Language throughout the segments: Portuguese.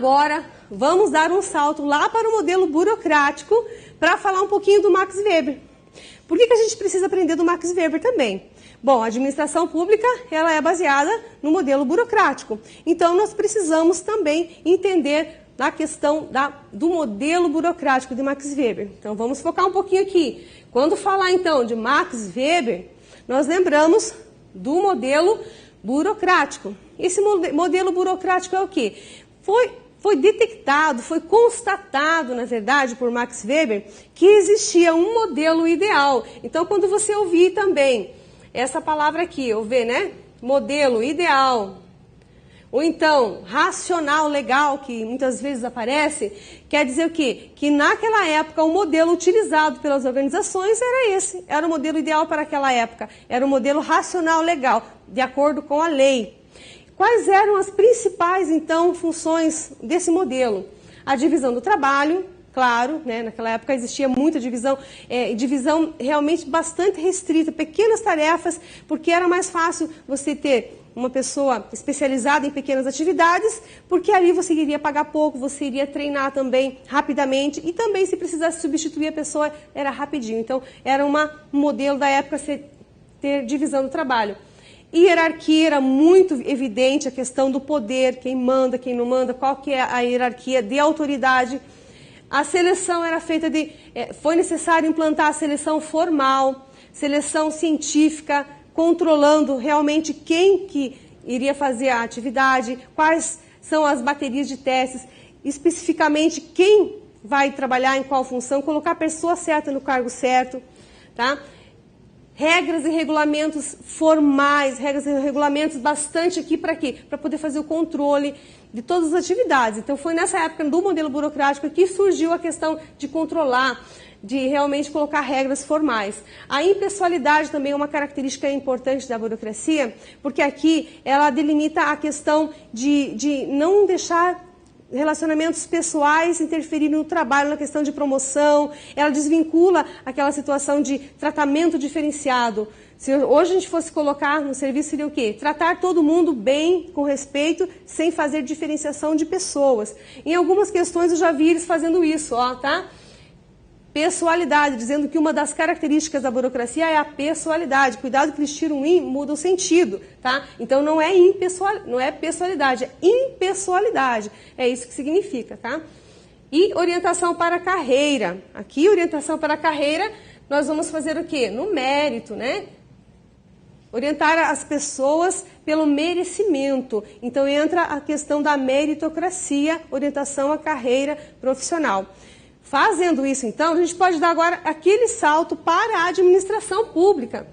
agora vamos dar um salto lá para o modelo burocrático para falar um pouquinho do Max Weber. Por que a gente precisa aprender do Max Weber também? Bom, a administração pública ela é baseada no modelo burocrático. Então, nós precisamos também entender a questão do modelo burocrático de Max Weber. Então, vamos focar um pouquinho aqui. Quando falar, então, de Max Weber, nós lembramos do modelo burocrático. Esse modelo burocrático é o quê? Foi detectado, foi constatado, na verdade, por Max Weber, que existia um modelo ideal. Então, quando você ouvir também essa palavra aqui, ouvir, né? Modelo ideal, ou então racional legal, que muitas vezes aparece, quer dizer o quê? Que naquela época o modelo utilizado pelas organizações era esse, era o modelo ideal para aquela época, era o modelo racional legal, de acordo com a lei. Quais eram as principais, então, funções desse modelo? A divisão do trabalho, claro, né, naquela época existia muita divisão, divisão realmente bastante restrita, pequenas tarefas, porque era mais fácil você ter uma pessoa especializada em pequenas atividades, porque ali você iria pagar pouco, você iria treinar também rapidamente, e também se precisasse substituir a pessoa, era rapidinho. Então, era um modelo da época ter divisão do trabalho. Hierarquia era muito evidente, a questão do poder, quem manda, quem não manda, qual que é a hierarquia de autoridade. A seleção era feita foi necessário implantar a seleção formal, seleção científica, controlando realmente quem que iria fazer a atividade, quais são as baterias de testes, especificamente quem vai trabalhar em qual função, colocar a pessoa certa no cargo certo, tá? Regras e regulamentos formais, regras e regulamentos bastante aqui para quê? Para poder fazer o controle de todas as atividades. Então, foi nessa época do modelo burocrático que surgiu a questão de controlar, de realmente colocar regras formais. A impessoalidade também é uma característica importante da burocracia, porque aqui ela delimita a questão de não deixar relacionamentos pessoais interferirem no trabalho, na questão de promoção, ela desvincula aquela situação de tratamento diferenciado. Se hoje a gente fosse colocar no serviço, seria o quê? Tratar todo mundo bem, com respeito, sem fazer diferenciação de pessoas. Em algumas questões eu já vi eles fazendo isso, ó, tá? Pessoalidade, dizendo que uma das características da burocracia é a pessoalidade. Cuidado que eles tiram um in, muda o sentido, tá? Então não é pessoalidade, é impessoalidade. É isso que significa, tá? E orientação para a carreira. Aqui, orientação para a carreira, nós vamos fazer o quê? No mérito, né? Orientar as pessoas pelo merecimento. Então entra a questão da meritocracia, orientação à carreira profissional. Fazendo isso, então, a gente pode dar agora aquele salto para a administração pública.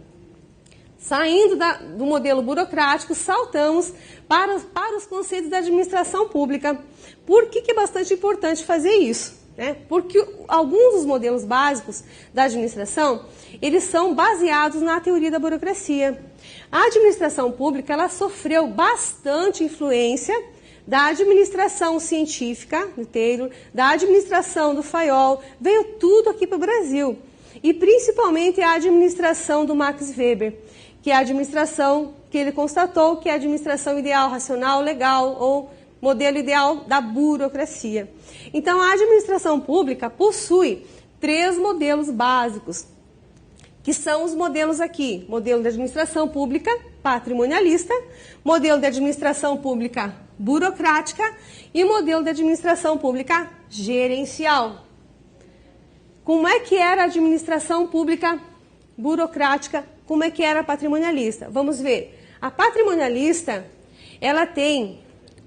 Saindo do modelo burocrático, saltamos para os conceitos da administração pública. Por que é bastante importante fazer isso? Porque alguns dos modelos básicos da administração, eles são baseados na teoria da burocracia. A administração pública, ela sofreu bastante influência da administração científica do Taylor, da administração do Fayol, veio tudo aqui para o Brasil. E principalmente a administração do Max Weber, que é a administração que ele constatou que é a administração ideal, racional, legal ou modelo ideal da burocracia. Então, a administração pública possui 3 modelos básicos, que são os modelos aqui: modelo de administração pública patrimonialista, modelo de administração pública burocrática e modelo de administração pública gerencial. Como é que era a administração pública burocrática? Como é que era a patrimonialista? Vamos ver. A patrimonialista, ela tem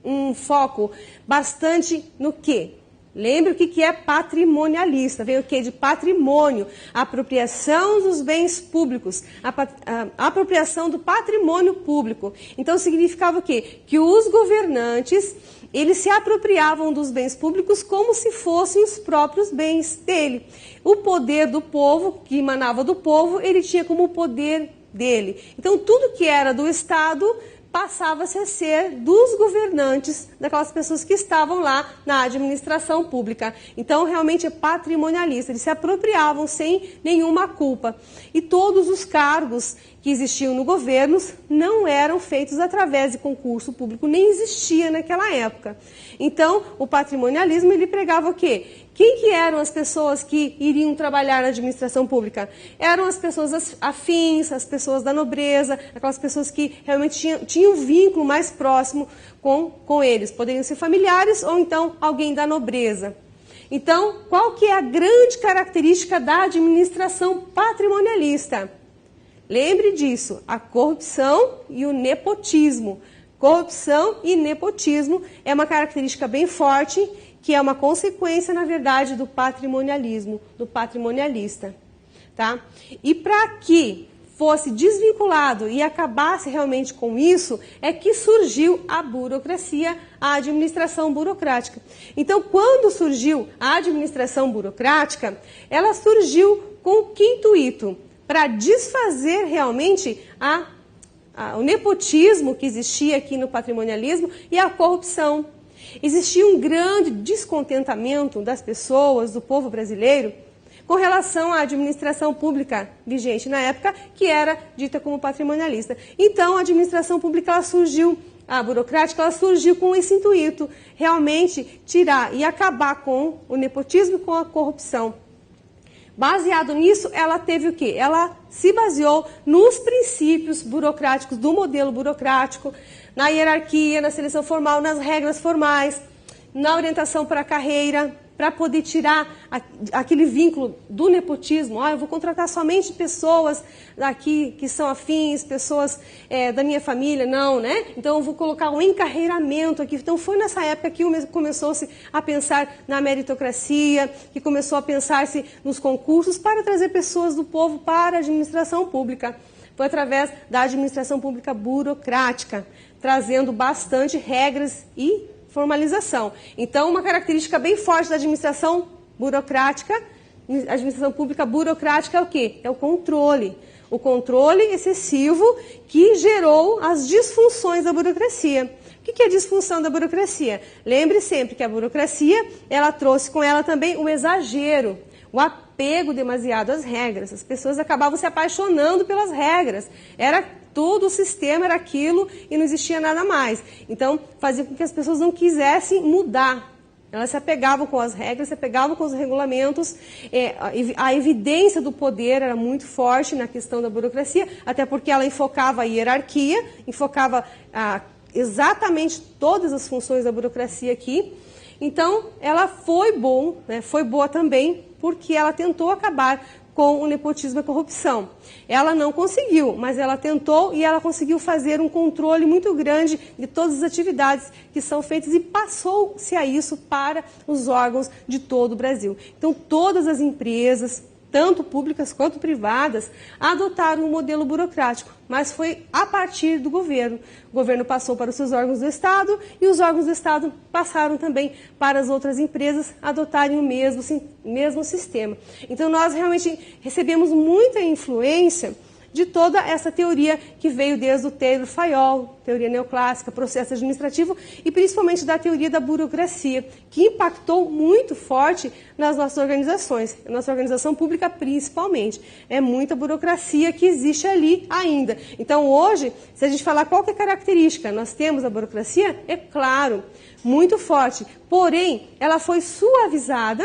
um foco bastante no quê? Lembre o que é patrimonialista. Vem o quê? De patrimônio, apropriação dos bens públicos, a apropriação do patrimônio público. Então, significava o quê? Que os governantes, eles se apropriavam dos bens públicos como se fossem os próprios bens dele. O poder do povo, que emanava do povo, ele tinha como poder dele. Então, tudo que era do Estado passava-se a ser dos governantes, daquelas pessoas que estavam lá na administração pública. Então, realmente é patrimonialista, eles se apropriavam sem nenhuma culpa. E todos os cargos que existiam no governo não eram feitos através de concurso público, nem existia naquela época. Então, o patrimonialismo, ele pregava o quê? Quem que eram as pessoas que iriam trabalhar na administração pública? Eram as pessoas afins, as pessoas da nobreza, aquelas pessoas que realmente tinham um vínculo mais próximo com eles. Poderiam ser familiares ou então alguém da nobreza. Então, qual que é a grande característica da administração patrimonialista? Lembre disso, a corrupção e o nepotismo. Corrupção e nepotismo é uma característica bem forte, que é uma consequência, na verdade, do patrimonialismo, do patrimonialista. Tá? E para que fosse desvinculado e acabasse realmente com isso, é que surgiu a burocracia, a administração burocrática. Então, quando surgiu a administração burocrática, ela surgiu com que intuito? Para desfazer realmente o nepotismo que existia aqui no patrimonialismo e a corrupção. Existia um grande descontentamento das pessoas, do povo brasileiro, com relação à administração pública vigente na época, que era dita como patrimonialista. Então, a administração pública ela surgiu, a burocrática, ela surgiu com esse intuito, realmente tirar e acabar com o nepotismo e com a corrupção. Baseado nisso, ela teve o quê? Ela se baseou nos princípios burocráticos, do modelo burocrático, na hierarquia, na seleção formal, nas regras formais, na orientação para a carreira, para poder tirar aquele vínculo do nepotismo. Eu vou contratar somente pessoas aqui que são afins, pessoas da minha família, não, né? Então eu vou colocar um encarreiramento aqui. Então foi nessa época que começou-se a pensar na meritocracia, que começou a pensar-se nos concursos para trazer pessoas do povo para a administração pública. Foi através da administração pública burocrática, trazendo bastante regras e formalização. Então, uma característica bem forte da administração burocrática, administração pública burocrática é o quê? É o controle. O controle excessivo que gerou as disfunções da burocracia. O que é a disfunção da burocracia? Lembre sempre que a burocracia, ela trouxe com ela também o exagero, o apego demasiado às regras. As pessoas acabavam se apaixonando pelas regras. Todo o sistema era aquilo e não existia nada mais. Então, fazia com que as pessoas não quisessem mudar. Elas se apegavam com as regras, se apegavam com os regulamentos. A evidência do poder era muito forte na questão da burocracia, até porque ela enfocava a hierarquia, enfocava exatamente todas as funções da burocracia aqui. Então, ela foi boa também, porque ela tentou acabar com o nepotismo e a corrupção. Ela não conseguiu, mas ela tentou e ela conseguiu fazer um controle muito grande de todas as atividades que são feitas e passou-se a isso para os órgãos de todo o Brasil. Então, todas as empresas, tanto públicas quanto privadas, adotaram um modelo burocrático, mas foi a partir do governo. O governo passou para os seus órgãos do Estado e os órgãos do Estado passaram também para as outras empresas adotarem o mesmo sistema. Então, nós realmente recebemos muita influência de toda essa teoria que veio desde o Taylor Fayol, teoria neoclássica, processo administrativo e principalmente da teoria da burocracia, que impactou muito forte nas nossas organizações, na nossa organização pública principalmente. É muita burocracia que existe ali ainda. Então hoje, se a gente falar qual que é a característica, nós temos a burocracia, é claro, muito forte, porém ela foi suavizada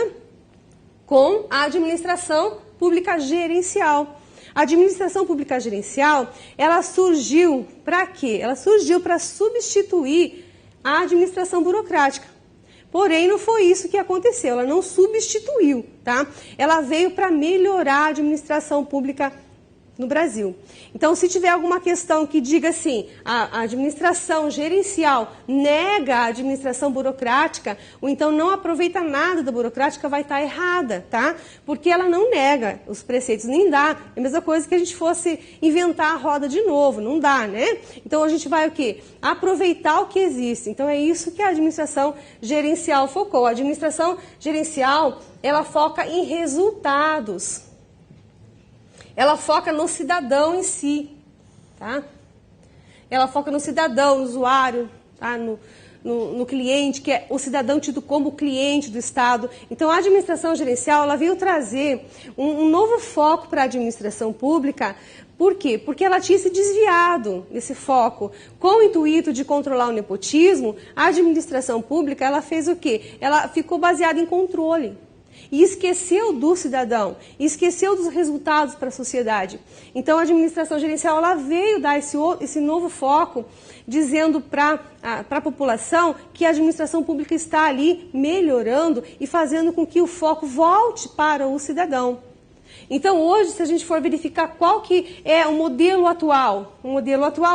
com a administração pública gerencial. A administração pública gerencial, ela surgiu para quê? Ela surgiu para substituir a administração burocrática. Porém, não foi isso que aconteceu, ela não substituiu, tá? Ela veio para melhorar a administração pública no Brasil. Então, se tiver alguma questão que diga assim, a administração gerencial nega a administração burocrática, ou então não aproveita nada da burocrática, vai estar errada, tá? Porque ela não nega os preceitos, nem dá. É a mesma coisa que a gente fosse inventar a roda de novo, não dá, né? Então, a gente vai o quê? Aproveitar o que existe. Então, é isso que a administração gerencial focou. A administração gerencial, ela foca em resultados. Ela foca no cidadão em si, tá? ela foca no cidadão, no usuário, tá? No cliente, que é o cidadão tido como cliente do Estado. Então, a administração gerencial, ela veio trazer um novo foco para a administração pública. Por quê? Porque ela tinha se desviado desse foco. Com o intuito de controlar o nepotismo, a administração pública, ela fez o quê? Ela ficou baseada em controle. E esqueceu do cidadão, esqueceu dos resultados para a sociedade. Então, a administração gerencial ela veio dar esse novo foco, dizendo para a população que a administração pública está ali melhorando e fazendo com que o foco volte para o cidadão. Então, hoje, se a gente for verificar qual que é o modelo atual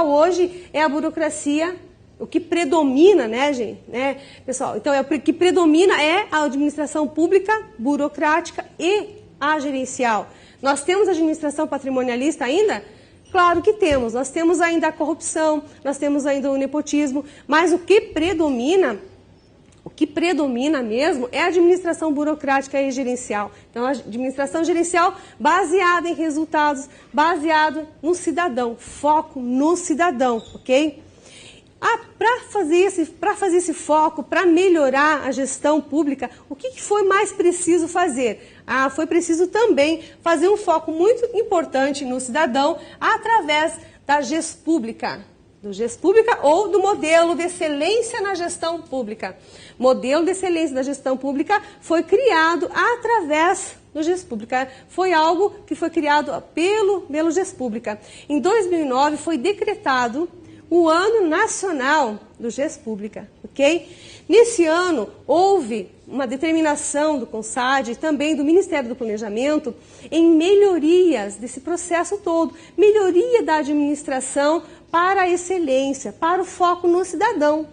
hoje é a burocracia. O que predomina, né, gente, né, pessoal? Então, o que predomina é a administração pública, burocrática e a gerencial. Nós temos administração patrimonialista ainda? Claro que temos. Nós temos ainda a corrupção, nós temos ainda o nepotismo, mas o que predomina mesmo é a administração burocrática e gerencial. Então, a administração gerencial baseada em resultados, baseada no cidadão, foco no cidadão, ok? Para fazer esse foco, para melhorar a gestão pública, o que foi mais preciso fazer? Foi preciso também fazer um foco muito importante no cidadão através da GES-Pública. Do GES-Pública ou do modelo de excelência na gestão pública. Modelo de excelência da gestão pública foi criado através do GES-Pública. Foi algo que foi criado pelo GES-Pública. Em 2009 foi decretado o Ano Nacional do GES-Pública, ok? Nesse ano, houve uma determinação do CONSAD e também do Ministério do Planejamento em melhorias desse processo todo, melhoria da administração para a excelência, para o foco no cidadão,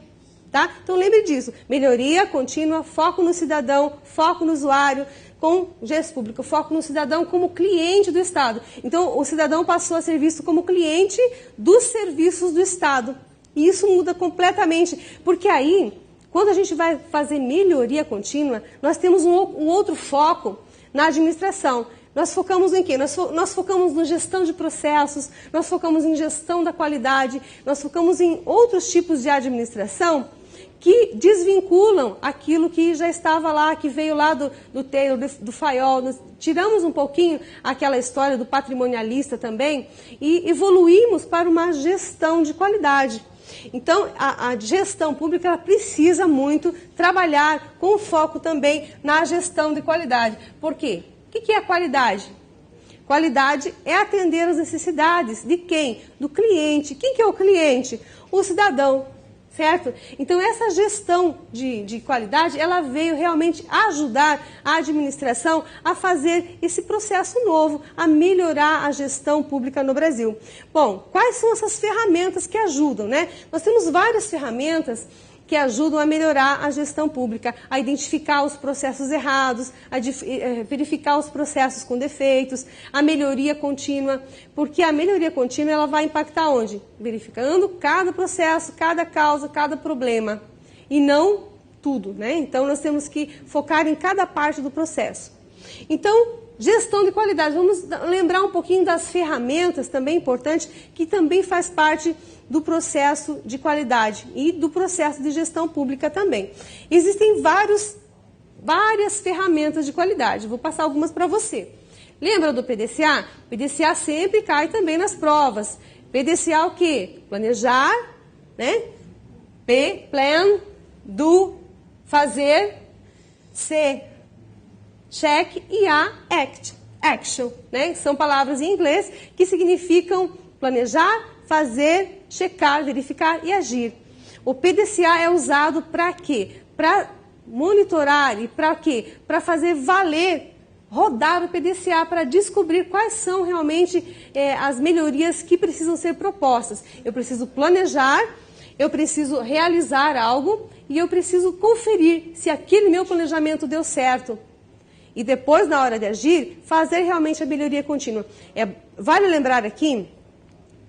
tá? Então, lembre disso, melhoria contínua, foco no cidadão, foco no usuário, com GES-Pública, foco no cidadão como cliente do Estado. Então, o cidadão passou a ser visto como cliente dos serviços do Estado. E isso muda completamente, porque aí, quando a gente vai fazer melhoria contínua, nós temos um outro foco na administração. Nós focamos em quê? Nós focamos na gestão de processos, nós focamos em gestão da qualidade, nós focamos em outros tipos de administração que desvinculam aquilo que já estava lá, que veio lá do Taylor, do Fayol. Nós tiramos um pouquinho aquela história do patrimonialista também e evoluímos para uma gestão de qualidade. Então, a gestão pública ela precisa muito trabalhar com foco também na gestão de qualidade. Por quê? O que é a qualidade? Qualidade é atender às necessidades de quem? Do cliente. Quem que é o cliente? O cidadão. Certo? Então, essa gestão de qualidade, ela veio realmente ajudar a administração a fazer esse processo novo, a melhorar a gestão pública no Brasil. Bom, quais são essas ferramentas que ajudam, né? Nós temos várias ferramentas que ajudam a melhorar a gestão pública, a identificar os processos errados, a verificar os processos com defeitos, a melhoria contínua, porque a melhoria contínua ela vai impactar onde? Verificando cada processo, cada causa, cada problema, e não tudo, né? Então, nós temos que focar em cada parte do processo. Então, gestão de qualidade, vamos lembrar um pouquinho das ferramentas também importantes, que também faz parte do processo de qualidade e do processo de gestão pública também. Existem várias ferramentas de qualidade, vou passar algumas para você. Lembra do PDCA? O PDCA sempre cai também nas provas. PDCA o quê? Planejar, né? P, plan, do, fazer, C, check e A, act, action, né? São palavras em inglês que significam planejar, fazer, checar, verificar e agir. O PDCA é usado para quê? Para monitorar e para quê? Para fazer valer, rodar o PDCA para descobrir quais são realmente as melhorias que precisam ser propostas. Eu preciso planejar, eu preciso realizar algo e eu preciso conferir se aquele meu planejamento deu certo. E depois, na hora de agir, fazer realmente a melhoria contínua. Vale lembrar aqui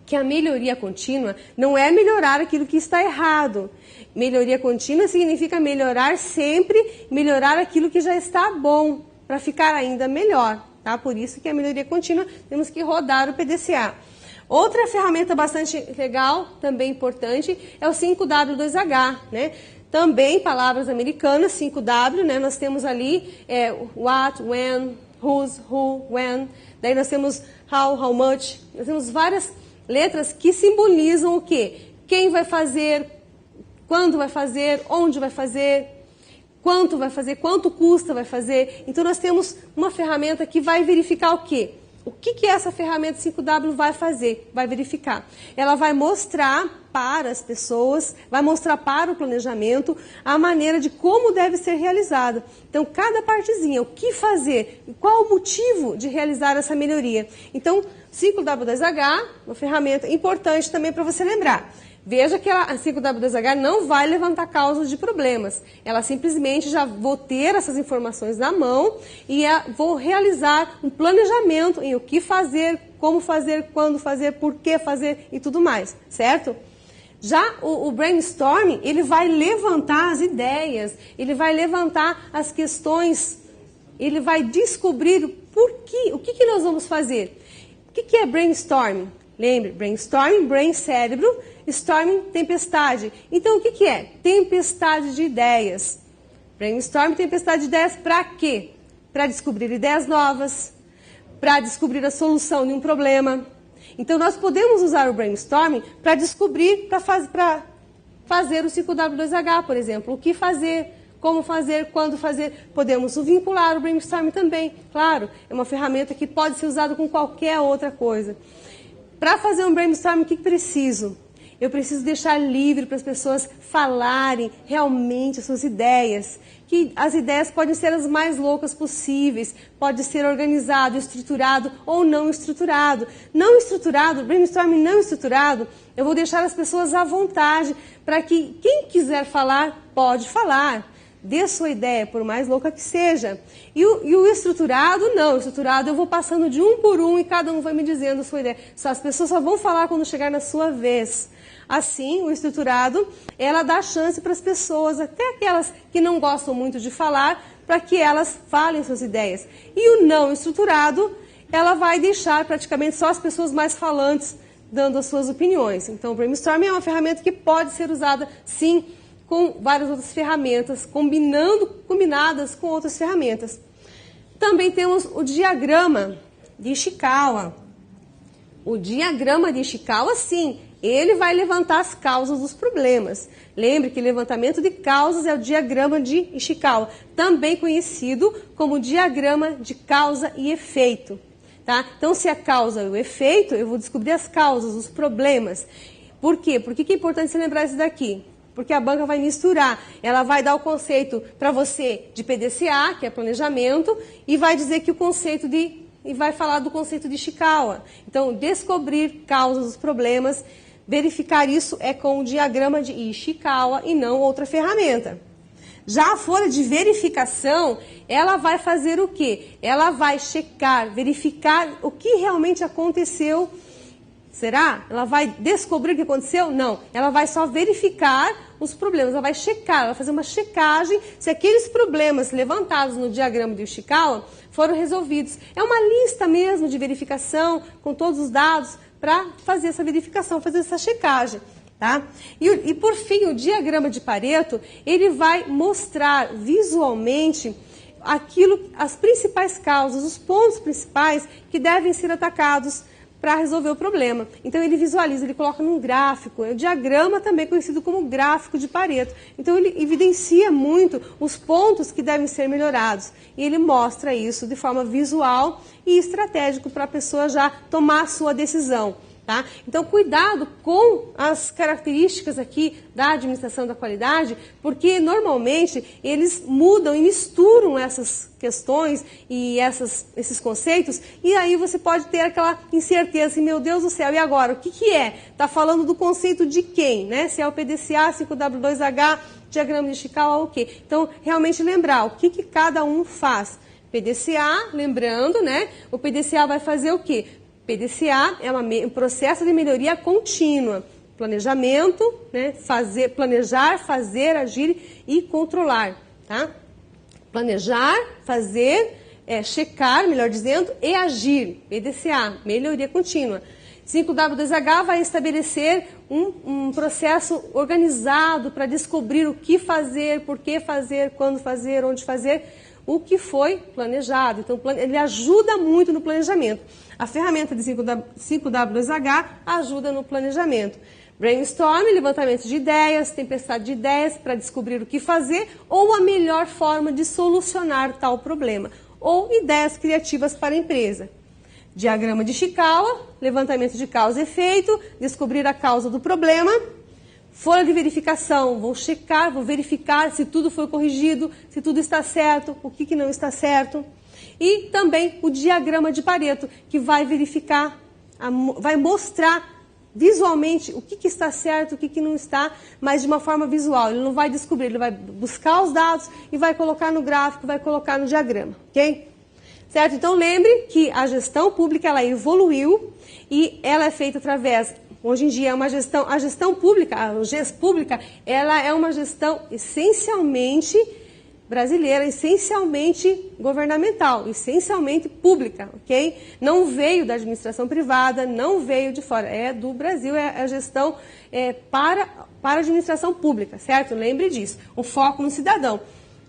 que a melhoria contínua não é melhorar aquilo que está errado. Melhoria contínua significa melhorar sempre, melhorar aquilo que já está bom, para ficar ainda melhor. Tá? Por isso que a melhoria contínua, temos que rodar o PDCA. Outra ferramenta bastante legal, também importante, é o 5W2H, né? Também palavras americanas, 5W, né? Nós temos ali what, when, whose, who, when. Daí nós temos how much. Nós temos várias letras que simbolizam o quê? Quem vai fazer, quando vai fazer, onde vai fazer, quanto vai fazer, quanto custa vai fazer. Então nós temos uma ferramenta que vai verificar o quê? O que essa ferramenta 5W vai fazer? Vai verificar. Ela vai mostrar para as pessoas, vai mostrar para o planejamento a maneira de como deve ser realizada. Então, cada partezinha, o que fazer, qual o motivo de realizar essa melhoria. Então, 5W2H, uma ferramenta importante também para você lembrar. Veja que a 5W2H não vai levantar causas de problemas. Ela simplesmente já vou ter essas informações na mão e vou realizar um planejamento em o que fazer, como fazer, quando fazer, por que fazer e tudo mais, certo? Já o brainstorming, ele vai levantar as ideias, ele vai levantar as questões, ele vai descobrir o que nós vamos fazer. O que é brainstorming? Lembre, brainstorming, brain, cérebro, storming, tempestade. Então, o que é? Tempestade de ideias. Brainstorming, tempestade de ideias para quê? Para descobrir ideias novas, para descobrir a solução de um problema. Então, nós podemos usar o brainstorming para descobrir, para fazer o 5W2H, por exemplo. O que fazer, como fazer, quando fazer. Podemos vincular o brainstorming também. Claro, é uma ferramenta que pode ser usada com qualquer outra coisa. Para fazer um brainstorming, o que preciso? Eu preciso deixar livre para as pessoas falarem realmente as suas ideias. Que as ideias podem ser as mais loucas possíveis, pode ser organizado, estruturado ou não estruturado. Não estruturado, brainstorming não estruturado, eu vou deixar as pessoas à vontade para que quem quiser falar, pode falar. Dê sua ideia, por mais louca que seja. E o estruturado, não. O estruturado eu vou passando de um por um e cada um vai me dizendo a sua ideia. As pessoas só vão falar quando chegar na sua vez. Assim, o estruturado, ela dá chance para as pessoas, até aquelas que não gostam muito de falar, para que elas falem suas ideias. E o não estruturado, ela vai deixar praticamente só as pessoas mais falantes dando as suas opiniões. Então, o brainstorming é uma ferramenta que pode ser usada, sim, com várias outras ferramentas, combinadas com outras ferramentas. Também temos o diagrama de Ishikawa. O diagrama de Ishikawa, sim, ele vai levantar as causas dos problemas. Lembre que levantamento de causas é o diagrama de Ishikawa, também conhecido como diagrama de causa e efeito. Tá? Então, se a causa e o efeito, eu vou descobrir as causas, os problemas. Por quê? Por que é importante você lembrar isso daqui? Porque a banca vai misturar, ela vai dar o conceito para você de PDCA, que é planejamento, e vai dizer que e vai falar do conceito de Ishikawa. Então, descobrir causas dos problemas, verificar isso é com o diagrama de Ishikawa e não outra ferramenta. Já a folha de verificação, ela vai fazer o quê? Ela vai checar, verificar o que realmente aconteceu. Será? Ela vai descobrir o que aconteceu? Não. Ela vai só verificar os problemas. Ela vai checar, ela vai fazer uma checagem se aqueles problemas levantados no diagrama de Ishikawa foram resolvidos. É uma lista mesmo de verificação com todos os dados para fazer essa verificação, fazer essa checagem. Tá? E por fim, o diagrama de Pareto, ele vai mostrar visualmente as principais causas, os pontos principais que devem ser atacados para resolver o problema. Então, ele visualiza, ele coloca num gráfico, o diagrama também conhecido como gráfico de Pareto. Então, ele evidencia muito os pontos que devem ser melhorados. E ele mostra isso de forma visual e estratégico para a pessoa já tomar a sua decisão. Tá? Então, cuidado com as características aqui da administração da qualidade, porque normalmente eles mudam e misturam essas questões e esses conceitos, e aí você pode ter aquela incerteza, assim, meu Deus do céu, e agora? O que é? Está falando do conceito de quem? Né? Se é o PDCA, 5W2H, diagrama de Ishikawa ou o quê? Então, realmente lembrar o que cada um faz. PDCA, lembrando, né? O PDCA vai fazer o quê? PDCA é um processo de melhoria contínua. Planejamento, né? Planejar, fazer, agir e controlar. Tá? Planejar, fazer, checar, melhor dizendo, e agir. PDCA, melhoria contínua. 5W2H vai estabelecer um processo organizado para descobrir o que fazer, por que fazer, quando fazer, onde fazer, o que foi planejado. Então, ele ajuda muito no planejamento. A ferramenta de 5W2H ajuda no planejamento. Brainstorm, levantamento de ideias, tempestade de ideias para descobrir o que fazer ou a melhor forma de solucionar tal problema, ou ideias criativas para a empresa. Diagrama de Chikawa, levantamento de causa e efeito, descobrir a causa do problema. Folha de verificação, vou checar, vou verificar se tudo foi corrigido, se tudo está certo, o que não está certo. E também o diagrama de Pareto, que vai verificar, vai mostrar visualmente o que está certo, o que não está, mas de uma forma visual. Ele não vai descobrir, ele vai buscar os dados e vai colocar no gráfico, vai colocar no diagrama, ok? Certo? Então lembre que a gestão pública ela evoluiu e ela é feita através, hoje em dia é uma gestão, a gestão pública, a GES pública, ela é uma gestão essencialmente brasileira, essencialmente governamental, essencialmente pública, ok? Não veio da administração privada, não veio de fora, é do Brasil, é a gestão para a administração pública, certo? Lembre disso, o foco no cidadão,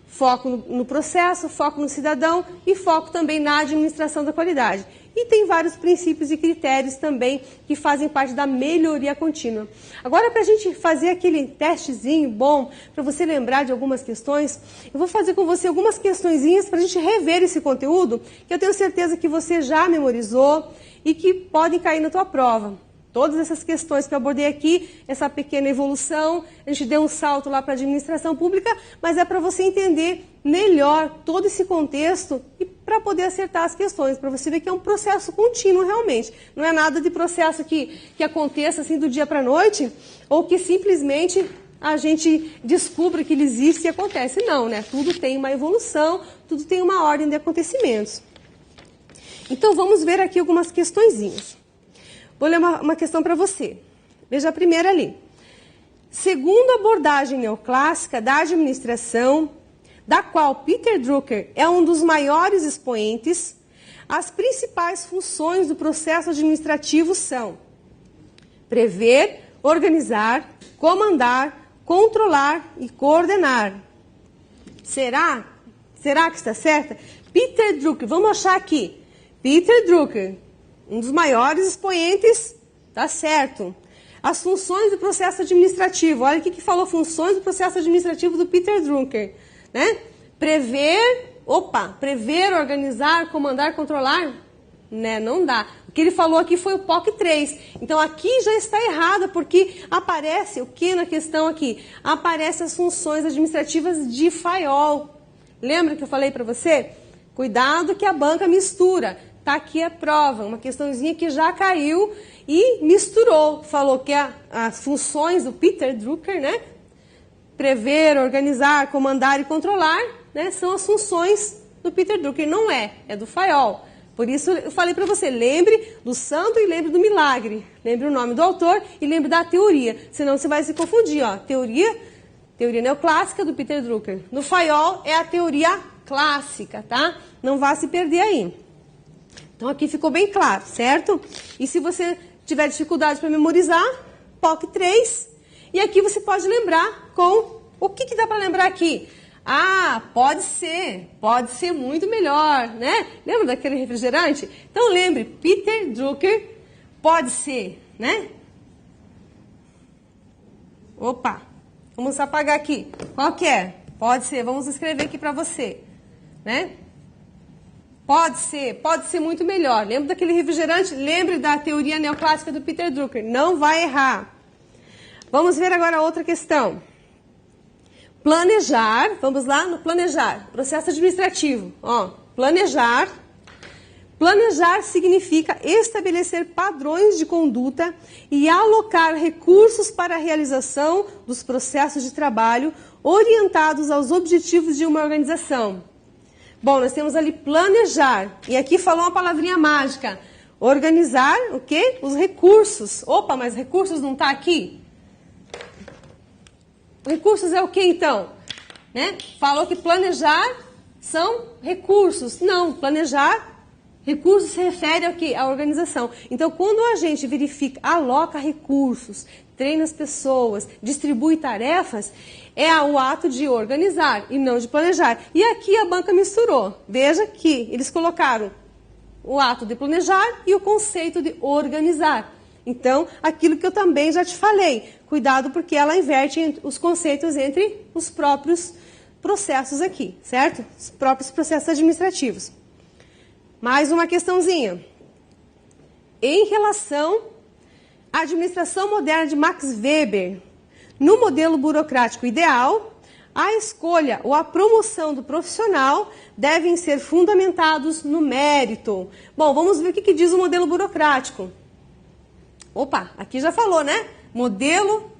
foco no processo, foco no cidadão e foco também na administração da qualidade. E tem vários princípios e critérios também que fazem parte da melhoria contínua. Agora, para a gente fazer aquele testezinho bom, para você lembrar de algumas questões, eu vou fazer com você algumas questõezinhas para a gente rever esse conteúdo, que eu tenho certeza que você já memorizou e que podem cair na tua prova. Todas essas questões que eu abordei aqui, essa pequena evolução, a gente deu um salto lá para a administração pública, mas é para você entender melhor todo esse contexto e para poder acertar as questões, para você ver que é um processo contínuo realmente. Não é nada de processo que aconteça assim do dia para a noite, ou que simplesmente a gente descubra que ele existe e acontece. Não, né? Tudo tem uma evolução, tudo tem uma ordem de acontecimentos. Então vamos ver aqui algumas questõezinhas. Vou ler uma questão para você. Veja a primeira ali. Segundo a abordagem neoclássica da administração, da qual Peter Drucker é um dos maiores expoentes, as principais funções do processo administrativo são prever, organizar, comandar, controlar e coordenar. Será? Será que está certa? Peter Drucker, vamos achar aqui. Peter Drucker, um dos maiores expoentes, tá certo. As funções do processo administrativo. Olha o que falou funções do processo administrativo do Peter Drucker. Né? Prever, organizar, comandar, controlar, né? Não dá. O que ele falou aqui foi o POC 3. Então aqui já está errado, porque aparece o que na questão aqui? Aparecem as funções administrativas de FAIOL. Lembra que eu falei para você? Cuidado que a banca mistura. Tá aqui a prova, uma questãozinha que já caiu e misturou. Falou que as funções do Peter Drucker, né? Prever, organizar, comandar e controlar, né? São as funções do Peter Drucker. Não é do FAIOL. Por isso eu falei para você, lembre do santo e lembre do milagre. Lembre o nome do autor e lembre da teoria. Senão você vai se confundir. Ó. Teoria neoclássica do Peter Drucker. No FAIOL é a teoria clássica, tá? Não vá se perder aí. Então, aqui ficou bem claro, certo? E se você tiver dificuldade para memorizar, POC 3. E aqui você pode lembrar com... O que dá para lembrar aqui? Ah, pode ser muito melhor, né? Lembra daquele refrigerante? Então, lembre, Peter Drucker pode ser, né? Opa, vamos apagar aqui. Qual que é? Pode ser, vamos escrever aqui para você, né? Pode ser muito melhor. Lembra daquele refrigerante? Lembre da teoria neoclássica do Peter Drucker. Não vai errar. Vamos ver agora outra questão. Planejar. Vamos lá no planejar. Processo administrativo. Ó, planejar. Planejar significa estabelecer padrões de conduta e alocar recursos para a realização dos processos de trabalho orientados aos objetivos de uma organização. Bom, nós temos ali planejar. E aqui falou uma palavrinha mágica. Organizar o quê? Os recursos. Opa, mas recursos não está aqui? Recursos é o que então? Né? Falou que planejar são recursos. Não, planejar Recursos se refere ao quê? À organização. Então, quando a gente verifica, aloca recursos, treina as pessoas, distribui tarefas, é o ato de organizar e não de planejar. E aqui a banca misturou. Veja que eles colocaram o ato de planejar e o conceito de organizar. Então, aquilo que eu também já te falei, cuidado porque ela inverte os conceitos entre os próprios processos aqui, certo? Os próprios processos administrativos. Mais uma questãozinha. Em relação à administração moderna de Max Weber, no modelo burocrático ideal, a escolha ou a promoção do profissional devem ser fundamentados no mérito. Bom, vamos ver o que diz o modelo burocrático. Opa, aqui já falou, né? Modelo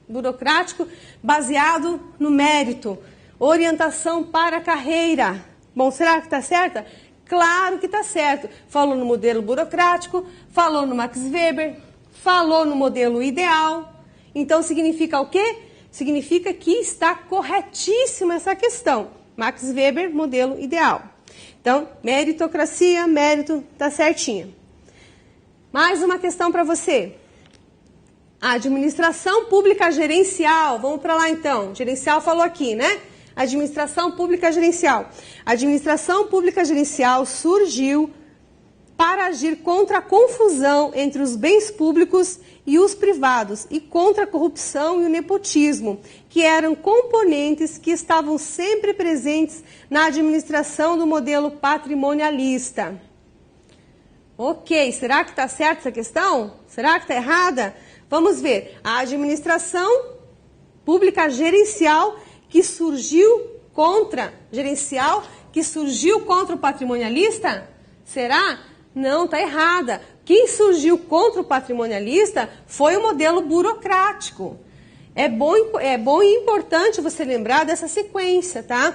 burocrático baseado no mérito. Orientação para a carreira. Bom, será que está certa? Claro que está certo. Falou no modelo burocrático, falou no Max Weber, falou no modelo ideal. Então, significa o quê? Significa que está corretíssima essa questão. Max Weber, modelo ideal. Então, meritocracia, mérito, está certinha. Mais uma questão para você. Administração pública gerencial. Vamos para lá então. Gerencial falou aqui, né? Administração pública gerencial. A administração pública gerencial surgiu para agir contra a confusão entre os bens públicos e os privados e contra a corrupção e o nepotismo, que eram componentes que estavam sempre presentes na administração do modelo patrimonialista. Ok, será que está certa essa questão? Será que está errada? Vamos ver. A administração pública gerencial que surgiu contra o patrimonialista? Será? Não, está errada. Quem surgiu contra o patrimonialista foi o modelo burocrático. É bom e importante você lembrar dessa sequência, tá?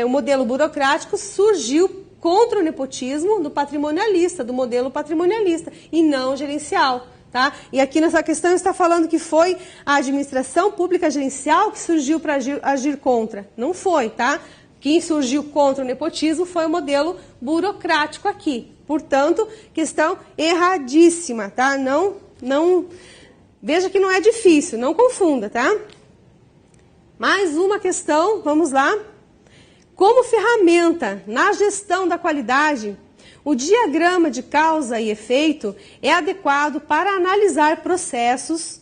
O modelo burocrático surgiu contra o nepotismo do patrimonialista, do modelo patrimonialista, e não gerencial. Tá? E aqui nessa questão está falando que foi a administração pública gerencial que surgiu para agir contra. Não foi, tá? Quem surgiu contra o nepotismo foi o modelo burocrático aqui. Portanto, questão erradíssima, tá? Veja que não é difícil, não confunda, tá? Mais uma questão, vamos lá. Como ferramenta na gestão da qualidade, o diagrama de causa e efeito é adequado para analisar processos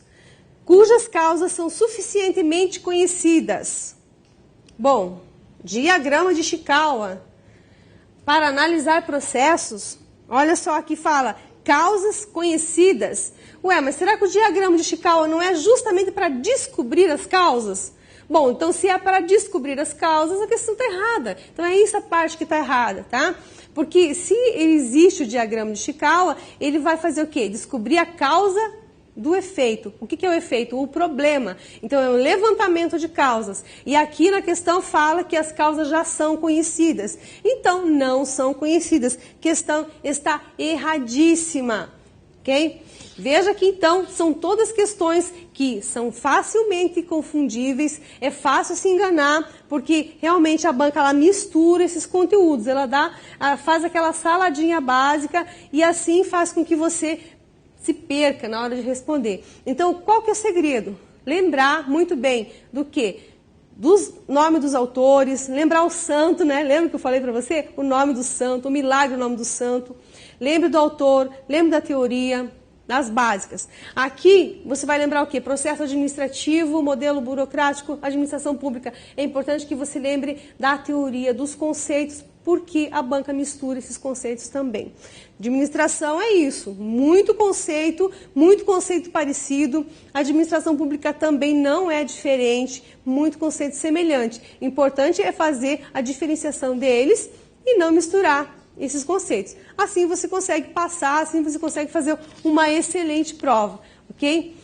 cujas causas são suficientemente conhecidas. Bom, diagrama de Ishikawa. Para analisar processos, olha só aqui fala, causas conhecidas. Ué, mas será que o diagrama de Ishikawa não é justamente para descobrir as causas? Bom, então se é para descobrir as causas, a questão está errada. Então é essa parte que está errada, tá? Porque se existe o diagrama de Ishikawa, ele vai fazer o quê? Descobrir a causa do efeito. O que é o efeito? O problema. Então é um levantamento de causas. E aqui na questão fala que as causas já são conhecidas. Então não são conhecidas. Questão está erradíssima. Ok? Veja que então são todas questões que são facilmente confundíveis, é fácil se enganar, porque realmente a banca ela mistura esses conteúdos, ela faz aquela saladinha básica e assim faz com que você se perca na hora de responder. Então, qual que é o segredo? Lembrar muito bem do quê? Dos nomes dos autores, lembrar o santo, né? Lembra que eu falei para você? O nome do santo, o milagre do nome do santo. Lembre do autor, lembre da teoria, das básicas. Aqui, você vai lembrar o quê? Processo administrativo, modelo burocrático, administração pública. É importante que você lembre da teoria, dos conceitos, porque a banca mistura esses conceitos também. Administração é isso, muito conceito parecido. A administração pública também não é diferente, muito conceito semelhante. Importante é fazer a diferenciação deles e não misturar esses conceitos. Assim você consegue passar, assim você consegue fazer uma excelente prova, ok?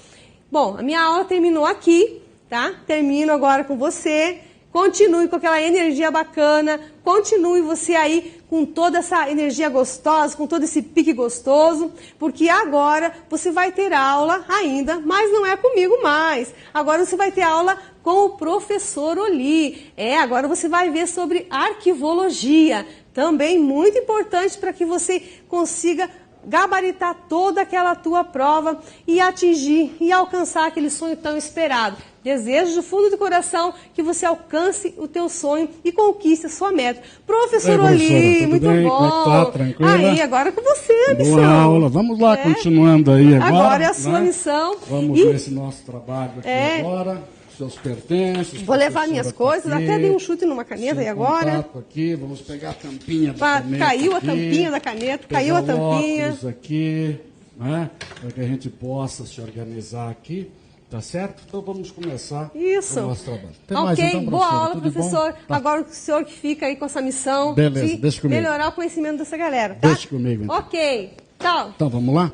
Bom, a minha aula terminou aqui, tá? Termino agora com você. Continue com aquela energia bacana, continue você aí com toda essa energia gostosa, com todo esse pique gostoso, porque agora você vai ter aula ainda, mas não é comigo mais. Agora você vai ter aula com o professor Oli. Agora você vai ver sobre arquivologia. Também muito importante para que você consiga gabaritar toda aquela tua prova e atingir e alcançar aquele sonho tão esperado. Desejo do fundo do coração que você alcance o teu sonho e conquiste a sua meta. Professor Oli, muito bem? Bom. Como é que tá? Tranquila? Aí, agora é com você a missão. Boa aula. Vamos lá, continuando aí agora. Agora é a sua missão. Vamos ver esse nosso trabalho aqui agora. Seus pertences. Vou levar minhas coisas, aqui, até dei um chute numa caneta aí agora. Aqui, vamos pegar a tampinha da caneta. Caiu a aqui, tampinha da caneta, caiu a tampinha. Óculos aqui, né? Para que a gente possa se organizar aqui. Tá certo? Então vamos começar o nosso trabalho. Tem mais, então, boa aula, professor. Tá. Agora o senhor que fica aí com essa missão de melhorar o conhecimento dessa galera, tá? Deixa comigo, então. Ok, tchau. Então vamos lá?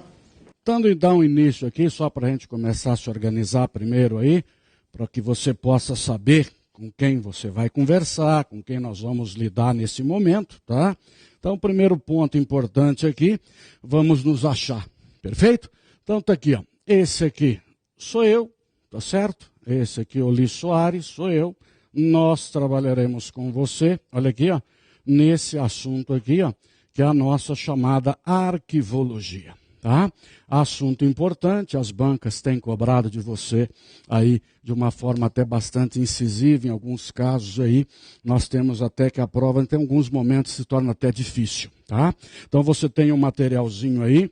Dando então início aqui, só para a gente começar a se organizar primeiro aí, para que você possa saber com quem você vai conversar, com quem nós vamos lidar nesse momento, tá? Então, o primeiro ponto importante aqui, vamos nos achar, perfeito? Então, tá aqui, ó. Esse aqui sou eu, tá certo? Esse aqui, Oli Soares, sou eu. Nós trabalharemos com você, olha aqui, ó, nesse assunto aqui, ó, que é a nossa chamada arquivologia. Tá? Assunto importante, as bancas têm cobrado de você aí de uma forma até bastante incisiva, em alguns casos aí, nós temos até que a prova em alguns momentos se torna até difícil, tá? Então você tem um materialzinho aí,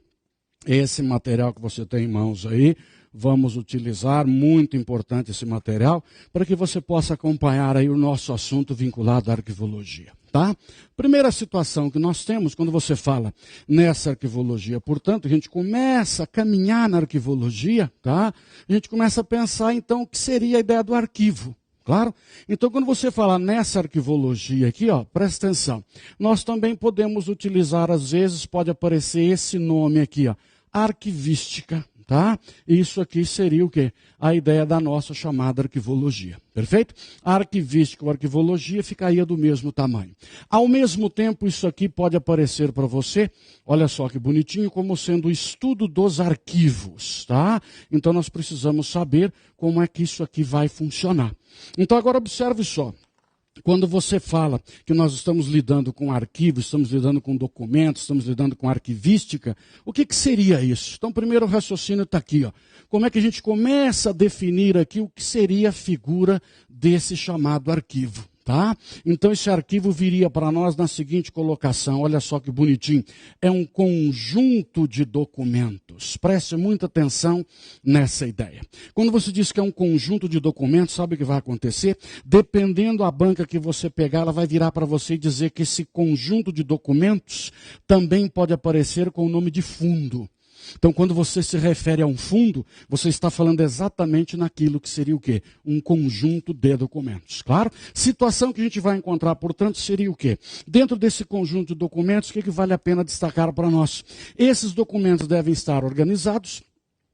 esse material que você tem em mãos aí, vamos utilizar, muito importante esse material, para que você possa acompanhar aí o nosso assunto vinculado à arquivologia. Tá? Primeira situação que nós temos quando você fala nessa arquivologia, portanto, a gente começa a caminhar na arquivologia, tá? A gente começa a pensar então o que seria a ideia do arquivo, claro? Então, quando você fala nessa arquivologia aqui, ó, presta atenção, nós também podemos utilizar, às vezes, pode aparecer esse nome aqui, ó, arquivística. Tá? Isso aqui seria o quê? A ideia da nossa chamada arquivologia. Perfeito? A arquivística ou arquivologia ficaria do mesmo tamanho. Ao mesmo tempo, isso aqui pode aparecer para você, olha só que bonitinho, como sendo o estudo dos arquivos. Tá? Então, nós precisamos saber como é que isso aqui vai funcionar. Então, agora observe só. Quando você fala que nós estamos lidando com arquivos, estamos lidando com documentos, estamos lidando com arquivística, o que seria isso? Então, primeiro o raciocínio está aqui, ó. Como é que a gente começa a definir aqui o que seria a figura desse chamado arquivo? Tá? Então esse arquivo viria para nós na seguinte colocação, olha só que bonitinho, é um conjunto de documentos. Preste muita atenção nessa ideia. Quando você diz que é um conjunto de documentos, sabe o que vai acontecer? Dependendo da banca que você pegar, ela vai virar para você e dizer que esse conjunto de documentos também pode aparecer com o nome de fundo. Então, quando você se refere a um fundo, você está falando exatamente naquilo que seria o quê? Um conjunto de documentos, claro? Situação que a gente vai encontrar, portanto, seria o quê? Dentro desse conjunto de documentos, o que vale a pena destacar para nós? Esses documentos devem estar organizados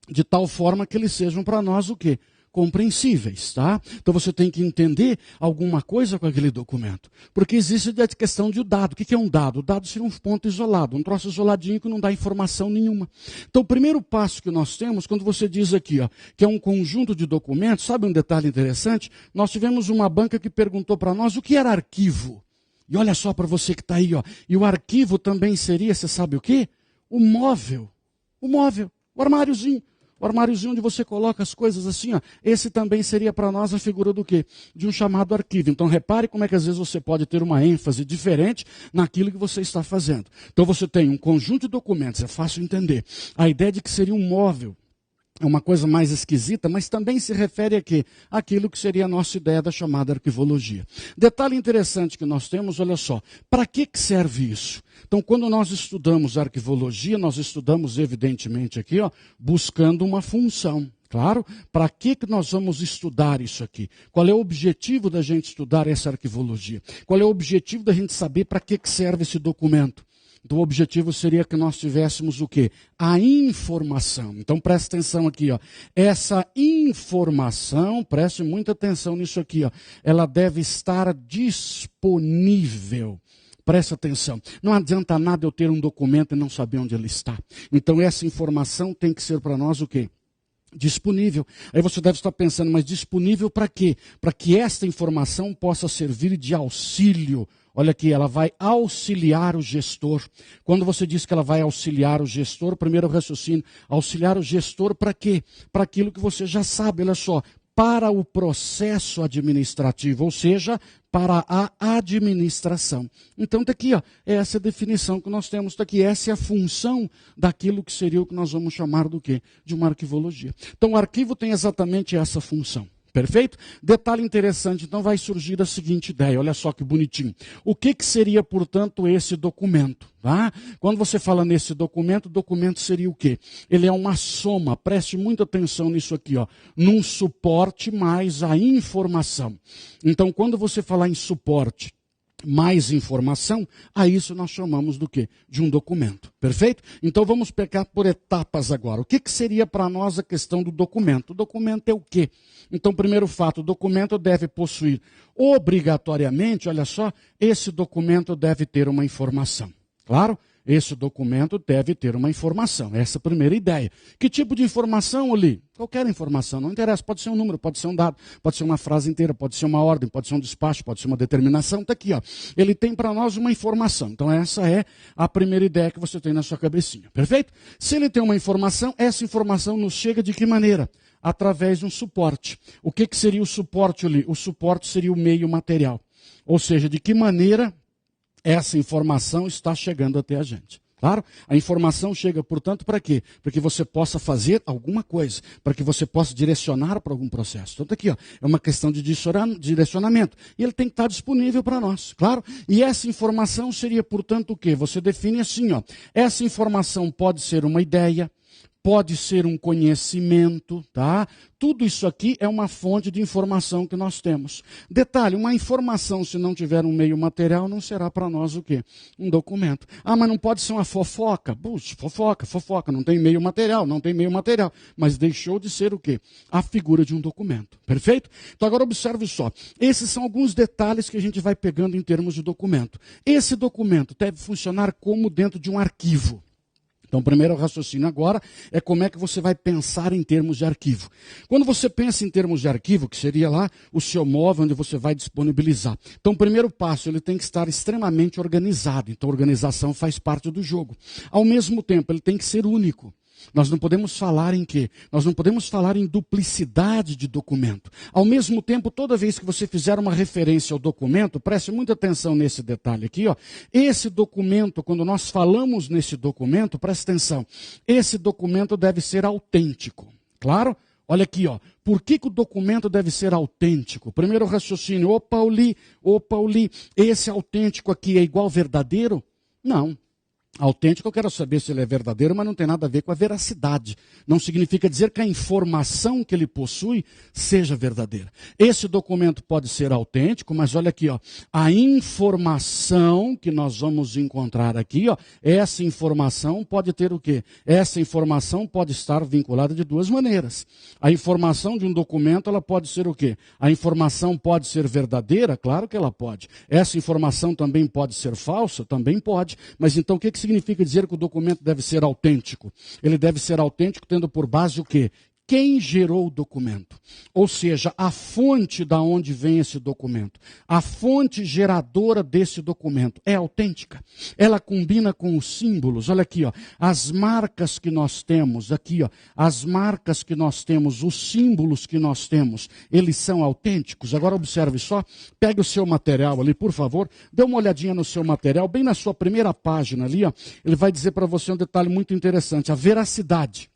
de tal forma que eles sejam para nós o quê? Compreensíveis, tá? Então você tem que entender alguma coisa com aquele documento. Porque existe a questão de dado. O que é um dado? O dado seria um ponto isolado, um troço isoladinho que não dá informação nenhuma. Então o primeiro passo que nós temos, quando você diz aqui, ó, que é um conjunto de documentos, sabe um detalhe interessante? Nós tivemos uma banca que perguntou para nós o que era arquivo. E olha só para você que está aí, ó. E o arquivo também seria, você sabe o quê? O móvel. O móvel, o armáriozinho. O armáriozinho onde você coloca as coisas assim, ó, esse também seria para nós a figura do quê? De um chamado arquivo. Então repare como é que às vezes você pode ter uma ênfase diferente naquilo que você está fazendo. Então você tem um conjunto de documentos, é fácil entender. A ideia de que seria um móvel é uma coisa mais esquisita, mas também se refere a quê? Aquilo que seria a nossa ideia da chamada arquivologia. Detalhe interessante que nós temos, olha só, para que serve isso? Então, quando nós estudamos arquivologia, nós estudamos evidentemente aqui, ó, buscando uma função. Claro, para que nós vamos estudar isso aqui? Qual é o objetivo da gente estudar essa arquivologia? Qual é o objetivo da gente saber para que serve esse documento? Então, o objetivo seria que nós tivéssemos o quê? A informação. Então, preste atenção aqui, ó. Essa informação, preste muita atenção nisso aqui, ó. Ela deve estar disponível. Preste atenção. Não adianta nada eu ter um documento e não saber onde ele está. Então, essa informação tem que ser para nós o quê? disponível. Aí você deve estar pensando, mas disponível para quê? Para que esta informação possa servir de auxílio. Olha aqui, ela vai auxiliar o gestor. Quando você diz que ela vai auxiliar o gestor, primeiro raciocínio, auxiliar o gestor para quê? Para aquilo que você já sabe, olha só, para o processo administrativo, ou seja, para a administração. Então está aqui, ó, essa é a definição que nós temos, está aqui, essa é a função daquilo que seria o que nós vamos chamar do quê? De uma arquivologia. Então o arquivo tem exatamente essa função. Perfeito? Detalhe interessante, então vai surgir a seguinte ideia, olha só que bonitinho. O que seria, portanto, esse documento? Tá? Quando você fala nesse documento, o documento seria o quê? Ele é uma soma, preste muita atenção nisso aqui, ó, num suporte mais a informação. Então, quando você falar em suporte, mais informação, a isso nós chamamos do quê? De um documento. Perfeito? Então vamos pegar por etapas agora. O que seria para nós a questão do documento? O documento é o quê? Então, primeiro fato, o documento deve possuir obrigatoriamente, olha só, esse documento deve ter uma informação. Claro? Esse documento deve ter uma informação. Essa é a primeira ideia. Que tipo de informação ali? Qualquer informação, não interessa. Pode ser um número, pode ser um dado, pode ser uma frase inteira, pode ser uma ordem, pode ser um despacho, pode ser uma determinação. Está aqui, ó. Ele tem para nós uma informação. Então essa é a primeira ideia que você tem na sua cabecinha. Perfeito? Se ele tem uma informação, essa informação nos chega de que maneira? Através de um suporte. O que seria o suporte ali? O suporte seria o meio material. Ou seja, de que maneira essa informação está chegando até a gente. Claro, a informação chega, portanto, para quê? Para que você possa fazer alguma coisa, para que você possa direcionar para algum processo. Então, aqui, ó, é uma questão de direcionamento. E ele tem que estar disponível para nós, claro. E essa informação seria, portanto, o quê? Você define assim, ó. Essa informação pode ser uma ideia, pode ser um conhecimento, tá? Tudo isso aqui é uma fonte de informação que nós temos. Detalhe, uma informação, se não tiver um meio material, não será para nós o quê? Um documento. Ah, mas não pode ser uma fofoca. Puxa, fofoca, não tem meio material, Mas deixou de ser o quê? A figura de um documento. Perfeito? Então agora observe só. Esses são alguns detalhes que a gente vai pegando em termos de documento. Esse documento deve funcionar como dentro de um arquivo. Então, o primeiro raciocínio agora é como é que você vai pensar em termos de arquivo. Quando você pensa em termos de arquivo, que seria lá o seu móvel onde você vai disponibilizar. Então, o primeiro passo, ele tem que estar extremamente organizado. Então, a organização faz parte do jogo. Ao mesmo tempo, ele tem que ser único. Nós não podemos falar em quê? Nós não podemos falar em duplicidade de documento. Ao mesmo tempo, toda vez que você fizer uma referência ao documento, preste muita atenção nesse detalhe aqui, ó. Esse documento, quando nós falamos nesse documento, preste atenção, esse documento deve ser autêntico. Claro? Olha aqui, ó. Por que o documento deve ser autêntico? Primeiro raciocínio, ô Pauli, esse autêntico aqui é igual verdadeiro? Não. Autêntico, eu quero saber se ele é verdadeiro, mas não tem nada a ver com a veracidade. Não significa dizer que a informação que ele possui seja verdadeira. Esse documento pode ser autêntico, mas olha aqui, ó, a informação que nós vamos encontrar aqui, ó, essa informação pode ter o quê? Essa informação pode estar vinculada de duas maneiras. A informação de um documento, ela pode ser o quê? A informação pode ser verdadeira? Claro que ela pode. Essa informação também pode ser falsa? Também pode. Mas então o que significa dizer que o documento deve ser autêntico? Ele deve ser autêntico tendo por base o quê? Quem gerou o documento? Ou seja, a fonte da onde vem esse documento. A fonte geradora desse documento é autêntica. Ela combina com os símbolos. Olha aqui, ó, as marcas que nós temos, aqui, ó, as marcas que nós temos, os símbolos que nós temos, eles são autênticos. Agora observe só, pegue o seu material ali, por favor, dê uma olhadinha no seu material, bem na sua primeira página ali, ó, ele vai dizer para você um detalhe muito interessante, a veracidade.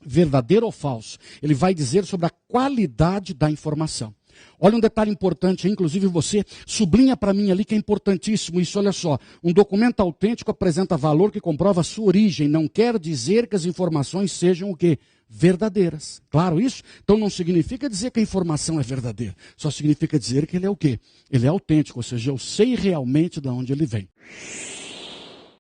Verdadeiro ou falso? Ele vai dizer sobre a qualidade da informação. Olha um detalhe importante, inclusive você sublinha para mim ali que é importantíssimo isso, olha só. Um documento autêntico apresenta valor que comprova a sua origem, não quer dizer que as informações sejam o quê? Verdadeiras. Claro isso? Então não significa dizer que a informação é verdadeira, só significa dizer que ele é o quê? Ele é autêntico, ou seja, eu sei realmente de onde ele vem.